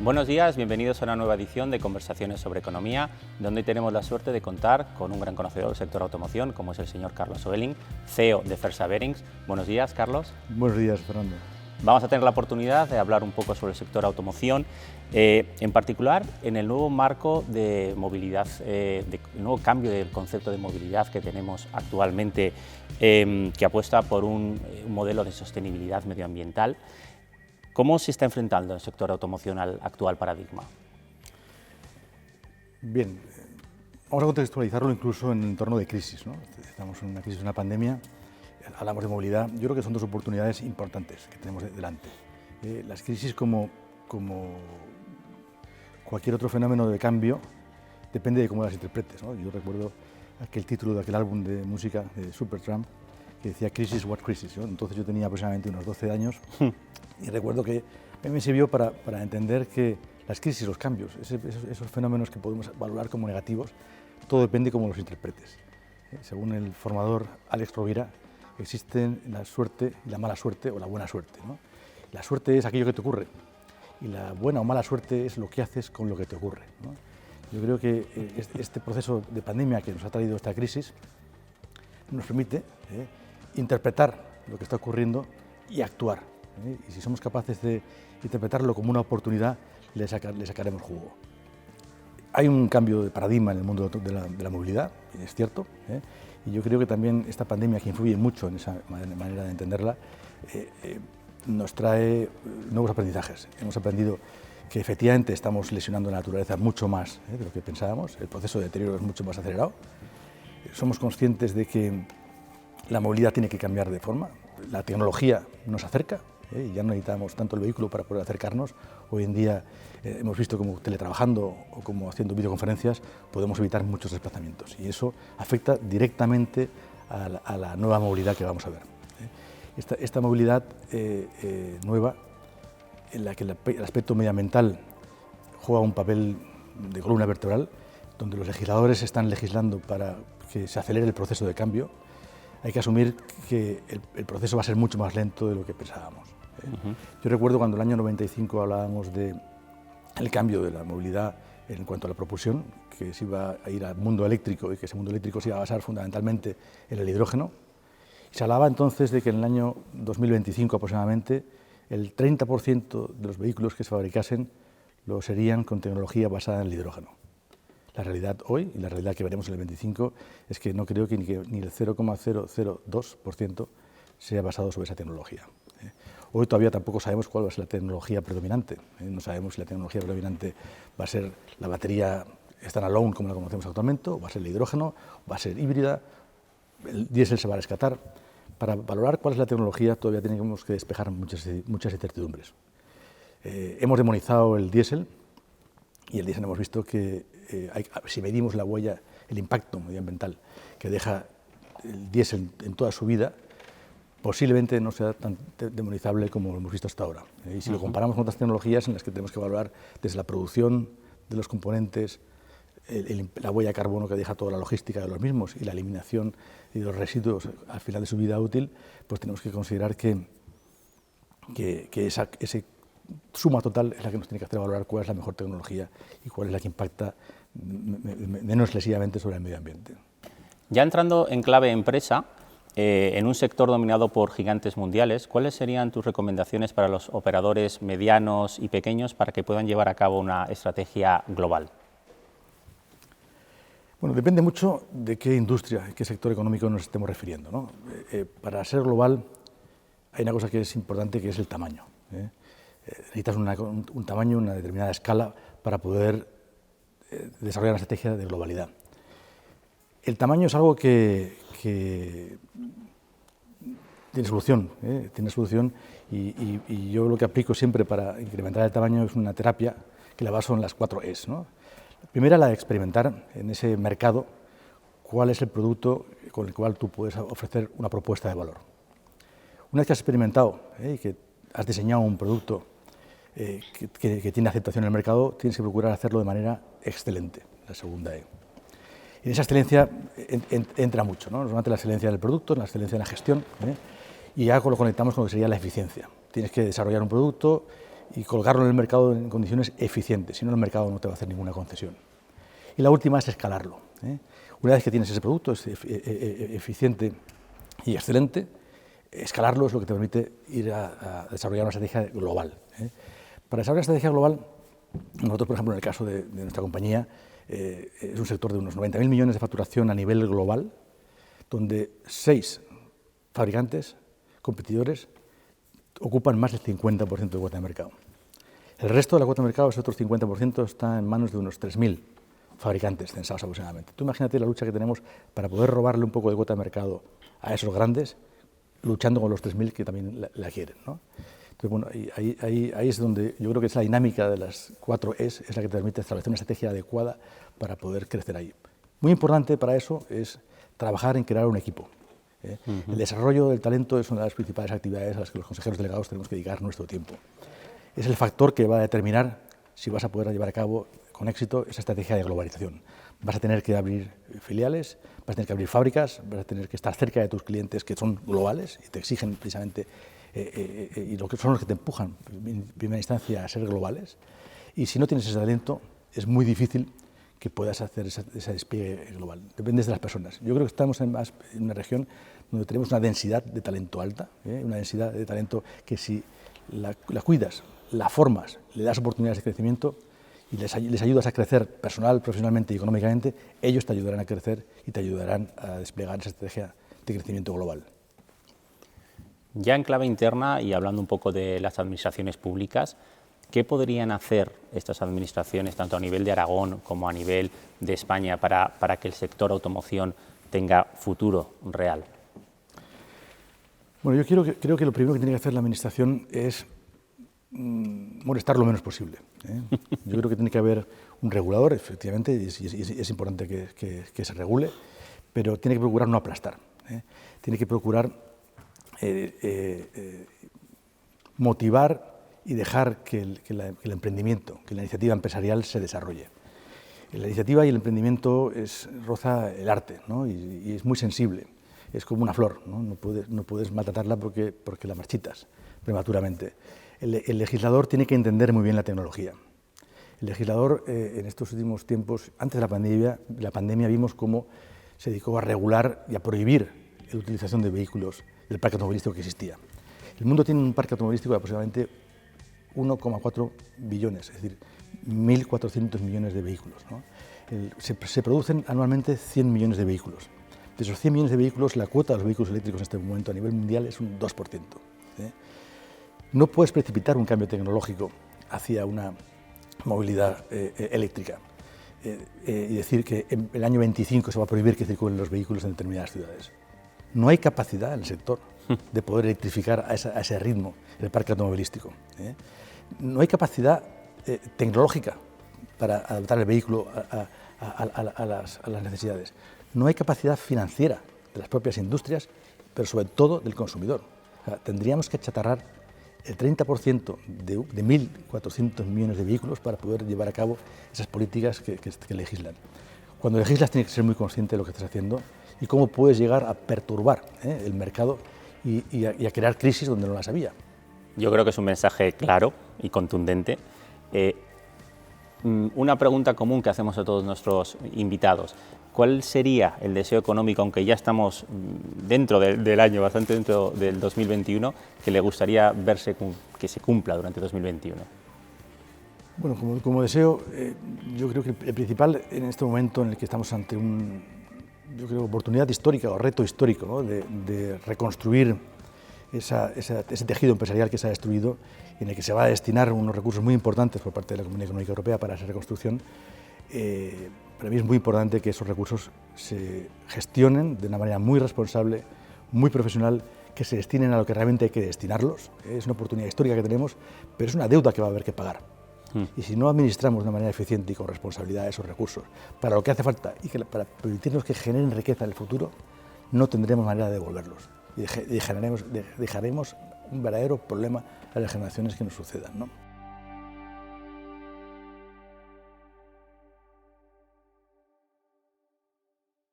Buenos días, bienvenidos a una nueva edición de Conversaciones sobre Economía, donde hoy tenemos la suerte de contar con un gran conocedor del sector automoción, como es el señor Carlos Oelling, CEO de Fersa Bearings. Buenos días, Carlos. Buenos días, Fernando. Vamos a tener la oportunidad de hablar un poco sobre el sector automoción, en particular en el nuevo marco de movilidad, el nuevo cambio del concepto de movilidad que tenemos actualmente, que apuesta por un modelo de sostenibilidad medioambiental. ¿Cómo se está enfrentando el sector automoción al actual paradigma? Bien, vamos a contextualizarlo incluso en un entorno de crisis, ¿no? Estamos en una crisis, una pandemia, hablamos de movilidad. Yo creo que son dos oportunidades importantes que tenemos delante. Las crisis, como cualquier otro fenómeno de cambio, depende de cómo las interpretes, ¿no? Yo recuerdo aquel título de aquel álbum de música de Supertramp que decía Crisis, what crisis, ¿no? Entonces yo tenía aproximadamente unos 12 años y recuerdo que a mí me sirvió para entender que las crisis, los cambios, esos fenómenos que podemos valorar como negativos, todo depende de cómo los interpretes. Según el formador Alex Rovira, existen la suerte y la mala suerte o la buena suerte, ¿no? La suerte es aquello que te ocurre y la buena o mala suerte es lo que haces con lo que te ocurre, ¿no? Yo creo que este proceso de pandemia que nos ha traído esta crisis nos permite interpretar lo que está ocurriendo y actuar. Y si somos capaces de interpretarlo como una oportunidad, le sacaremos jugo. Hay un cambio de paradigma en el mundo de la movilidad, es cierto, y yo creo que también esta pandemia, que influye mucho en esa manera de entenderla, nos trae nuevos aprendizajes. Hemos aprendido que efectivamente estamos lesionando la naturaleza mucho más de lo que pensábamos, el proceso de deterioro es mucho más acelerado. Somos conscientes de que la movilidad tiene que cambiar de forma, la tecnología nos acerca, y ya no necesitamos tanto el vehículo para poder acercarnos. Hoy en día hemos visto como teletrabajando o como haciendo videoconferencias podemos evitar muchos desplazamientos y eso afecta directamente a la nueva movilidad que vamos a ver. Esta movilidad nueva, en la que el aspecto medioambiental juega un papel de columna vertebral, donde los legisladores están legislando para que se acelere el proceso de cambio, hay que asumir que el proceso va a ser mucho más lento de lo que pensábamos. Yo recuerdo cuando en el año 95 hablábamos del cambio de la movilidad en cuanto a la propulsión, que se iba a ir al mundo eléctrico y que ese mundo eléctrico se iba a basar fundamentalmente en el hidrógeno. Y se hablaba entonces de que en el año 2025 aproximadamente el 30% de los vehículos que se fabricasen lo serían con tecnología basada en el hidrógeno. La realidad hoy, y la realidad que veremos en el 25, es que no creo que ni el 0,002% sea basado sobre esa tecnología. Hoy todavía tampoco sabemos cuál va a ser la tecnología predominante. No sabemos si la tecnología predominante va a ser la batería standalone como la conocemos actualmente, o va a ser el hidrógeno, va a ser híbrida, el diésel se va a rescatar. Para valorar cuál es la tecnología todavía tenemos que despejar muchas incertidumbres. Hemos demonizado el diésel, y el diésel hemos visto que si medimos la huella, el impacto medioambiental que deja el diésel en toda su vida, posiblemente no sea tan demonizable como lo hemos visto hasta ahora. Y si lo comparamos con otras tecnologías en las que tenemos que valorar desde la producción de los componentes, la huella de carbono que deja toda la logística de los mismos y la eliminación de los residuos al final de su vida útil, pues tenemos que considerar que esa suma total es la que nos tiene que hacer valorar cuál es la mejor tecnología y cuál es la que impacta menos lesivamente sobre el medio ambiente. Ya entrando en clave empresa, en un sector dominado por gigantes mundiales, ¿cuáles serían tus recomendaciones para los operadores medianos y pequeños para que puedan llevar a cabo una estrategia global? Bueno, depende mucho de qué industria, qué sector económico nos estemos refiriendo, ¿no? Para ser global hay una cosa que es importante, que es el tamaño. Necesitas un tamaño, una determinada escala para poder desarrollar una estrategia de globalidad. El tamaño es algo que tiene solución, y yo lo que aplico siempre para incrementar el tamaño es una terapia que la baso en las 4 Es, ¿no? La primera, la de experimentar en ese mercado cuál es el producto con el cual tú puedes ofrecer una propuesta de valor. Una vez que has experimentado y que has diseñado un producto que tiene aceptación en el mercado, tienes que procurar hacerlo de manera excelente, la segunda E. En esa excelencia entra mucho, ¿no? No solamente la excelencia del producto, la excelencia en la gestión, y ya lo conectamos con lo que sería la eficiencia. Tienes que desarrollar un producto y colocarlo en el mercado en condiciones eficientes, si no el mercado no te va a hacer ninguna concesión. Y la última es escalarlo. Una vez que tienes ese producto es eficiente y excelente, escalarlo es lo que te permite ir a desarrollar una estrategia global. Para desarrollar una estrategia global, nosotros, por ejemplo, en el caso de nuestra compañía, es un sector de unos 90.000 millones de facturación a nivel global, donde 6 fabricantes, competidores, ocupan más del 50% de cuota de mercado. El resto de la cuota de mercado, ese otro 50%, está en manos de unos 3.000 fabricantes censados aproximadamente. Tú imagínate la lucha que tenemos para poder robarle un poco de cuota de mercado a esos grandes, luchando con los 3.000 que también la quieren, ¿no? Entonces, bueno, ahí es donde yo creo que es la dinámica de las 4 Es la que te permite establecer una estrategia adecuada para poder crecer ahí. Muy importante para eso es trabajar en crear un equipo. El desarrollo del talento es una de las principales actividades a las que los consejeros delegados tenemos que dedicar nuestro tiempo. Es el factor que va a determinar si vas a poder llevar a cabo con éxito esa estrategia de globalización. Vas a tener que abrir filiales, vas a tener que abrir fábricas, vas a tener que estar cerca de tus clientes que son globales y te exigen precisamente y lo que son los que te empujan en primera instancia a ser globales. Y si no tienes ese talento, es muy difícil que puedas hacer ese despliegue global. Depende de las personas. Yo creo que estamos en una región donde tenemos una densidad de talento alta, una densidad de talento que si la cuidas, la formas, le das oportunidades de crecimiento y les ayudas a crecer personal, profesionalmente y económicamente, ellos te ayudarán a crecer y te ayudarán a desplegar esa estrategia de crecimiento global. Ya en clave interna y hablando un poco de las administraciones públicas, ¿qué podrían hacer estas administraciones, tanto a nivel de Aragón como a nivel de España, para que el sector automoción tenga futuro real? Bueno, yo creo que lo primero que tiene que hacer la administración es molestar lo menos posible. Yo creo que tiene que haber un regulador, efectivamente, y es importante que se regule, pero tiene que procurar no aplastar. Tiene que procurar motivar y dejar que el emprendimiento, que la iniciativa empresarial se desarrolle. La iniciativa y el emprendimiento roza el arte, ¿no? y es muy sensible, es como una flor, ¿no? No puedes maltratarla porque la marchitas prematuramente. El legislador tiene que entender muy bien la tecnología. El legislador en estos últimos tiempos, antes de la pandemia vimos cómo se dedicó a regular y a prohibir la utilización de vehículos del parque automovilístico que existía. El mundo tiene un parque automovilístico de aproximadamente 1,4 billones, es decir, 1.400 millones de vehículos, ¿no? Se producen anualmente 100 millones de vehículos. De esos 100 millones de vehículos, la cuota de los vehículos eléctricos en este momento a nivel mundial es un 2%. No puedes precipitar un cambio tecnológico hacia una movilidad eléctrica y decir que en el año 25 se va a prohibir que circulen los vehículos en determinadas ciudades. No hay capacidad en el sector de poder electrificar a ese ritmo el parque automovilístico. No hay capacidad tecnológica para adaptar el vehículo a las necesidades. No hay capacidad financiera de las propias industrias, pero sobre todo del consumidor. O sea, tendríamos que achatarrar el 30% de 1.400 millones de vehículos para poder llevar a cabo esas políticas que legislan. Cuando legislas tienes que ser muy consciente de lo que estás haciendo y cómo puedes llegar a perturbar el mercado y a crear crisis donde no las había. Yo creo que es un mensaje claro y contundente. Una pregunta común que hacemos a todos nuestros invitados: ¿cuál sería el deseo económico, aunque ya estamos dentro del año, bastante dentro del 2021, que le gustaría verse que se cumpla durante 2021? Bueno, como deseo, yo creo que el principal en este momento en el que estamos ante oportunidad histórica o reto histórico, ¿no? de reconstruir ese tejido empresarial que se ha destruido, en el que se va a destinar unos recursos muy importantes por parte de la Comunidad Económica Europea para esa reconstrucción. Para mí es muy importante que esos recursos se gestionen de una manera muy responsable, muy profesional, que se destinen a lo que realmente hay que destinarlos. Es una oportunidad histórica que tenemos, pero es una deuda que va a haber que pagar. Y si no administramos de una manera eficiente y con responsabilidad esos recursos para lo que hace falta y para permitirnos que generen riqueza en el futuro, no tendremos manera de devolverlos y dejaremos un verdadero problema a las generaciones que nos sucedan, ¿no?